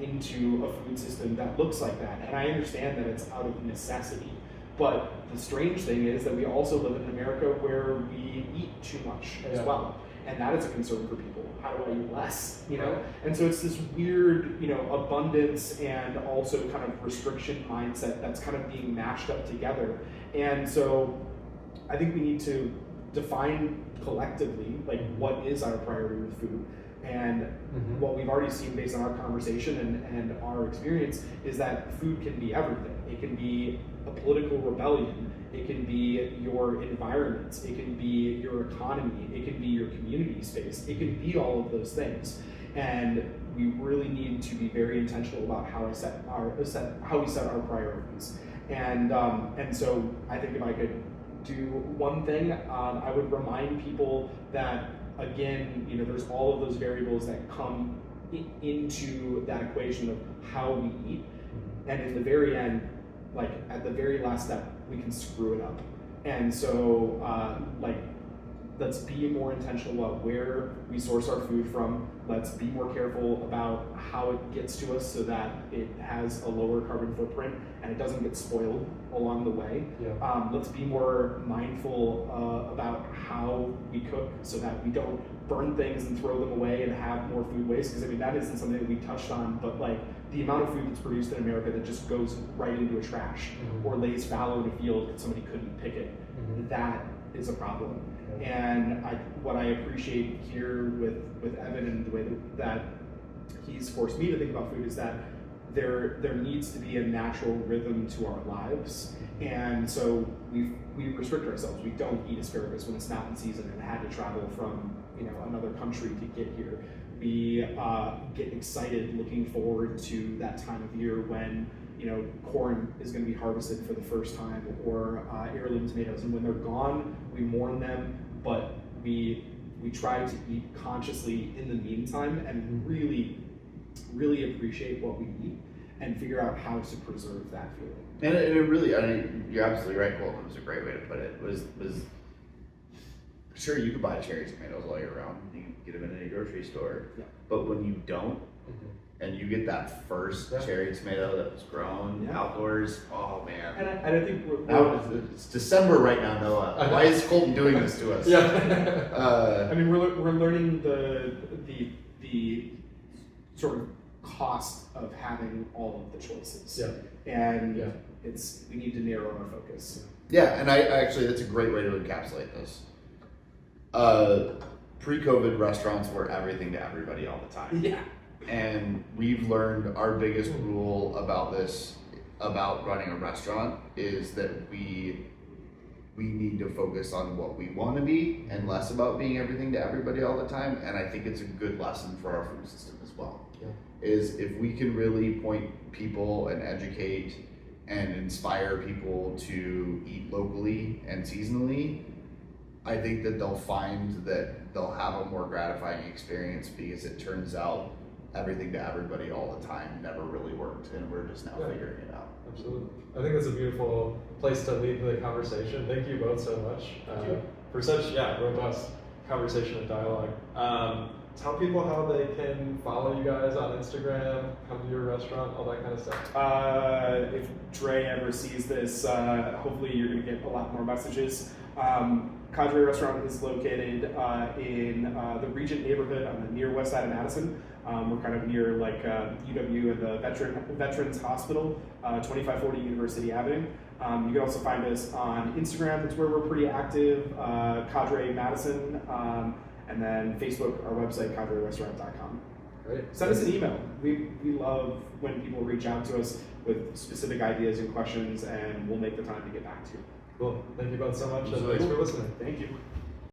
into a food system that looks like that. And I understand that it's out of necessity. But the strange thing is that we also live in America where we eat too much as well. And that is a concern for people. How do I eat less? You know? And so it's this weird, you know, abundance and also kind of restriction mindset that's kind of being mashed up together. And so I think we need to define collectively, like, what is our priority with food? And what we've already seen based on our conversation and our experience is that food can be everything. It can be a political rebellion. It can be your environment. It can be your economy. It can be your community space. It can be all of those things. And we really need to be very intentional about how we set our priorities. And so I think if I could do one thing, I would remind people that, again, you know, there's all of those variables that come into that equation of how we eat, and in the very end, like at the very last step, we can screw it up. And so, like, let's be more intentional about where we source our food from. Let's be more careful about how it gets to us so that it has a lower carbon footprint and it doesn't get spoiled along the way.
Yeah.
Let's be more mindful about how we cook so that we don't burn things and throw them away and have more food waste. Because I mean, that isn't something that we touched on, but like the amount of food that's produced in America that just goes right into a trash or lays fallow in a field because somebody couldn't pick it, that is a problem. And what I appreciate here with Evan and the way that he's forced me to think about food is that there needs to be a natural rhythm to our lives. And so we restrict ourselves. We don't eat asparagus when it's not in season and had to travel from, you know, another country to get here. We get excited looking forward to that time of year when, you know, corn is going to be harvested for the first time, or heirloom tomatoes, and when they're gone, we mourn them, but we try to eat consciously in the meantime and really appreciate what we eat and figure out how to preserve that feeling.
And it really, I mean, you're absolutely right, Colton. It was a great way to put it. Was sure, you could buy cherry tomatoes all year round. You can get them in any grocery store. Yeah. But when you don't, and you get that first cherry tomato that was grown outdoors, oh man.
And I think
now it's December right now, Noah. Why is Colton doing this to us?
I mean, we're learning the sort of cost of having all of the choices.
Yeah.
And
Yeah.
we need to narrow our focus.
Yeah, and I actually, that's a great way to encapsulate this. Pre-COVID restaurants were everything to everybody all the time.
Yeah.
And we've learned our biggest rule about this, about running a restaurant, is that we need to focus on what we want to be and less about being everything to everybody all the time. And I think it's a good lesson for our food system as well.
Yeah.
Is if we can really point people and educate and inspire people to eat locally and seasonally, I think that they'll find that they'll have a more gratifying experience, because it turns out everything to everybody all the time never really worked, and we're just now figuring it out.
Absolutely. I think that's a beautiful place to leave the conversation. Thank you both so much for such robust conversation and dialogue. Tell people how they can follow you guys on Instagram, come to your restaurant, all that kind of stuff.
If Dre ever sees this, hopefully you're going to get a lot more messages. Cadre restaurant is located in the Regent neighborhood on the near west side of Madison. We're kind of near like UW and the Veterans Hospital, 2540 University Avenue. You can also find us on Instagram. That's where we're pretty active, Cadre Madison, and then Facebook, our website, cadrerestaurant.com.
Great.
Send us an email. We love when people reach out to us with specific ideas and questions, and we'll make the time to get back to you.
Cool. Thank you both so much, and
Absolutely.
thanks for listening.
Thank you.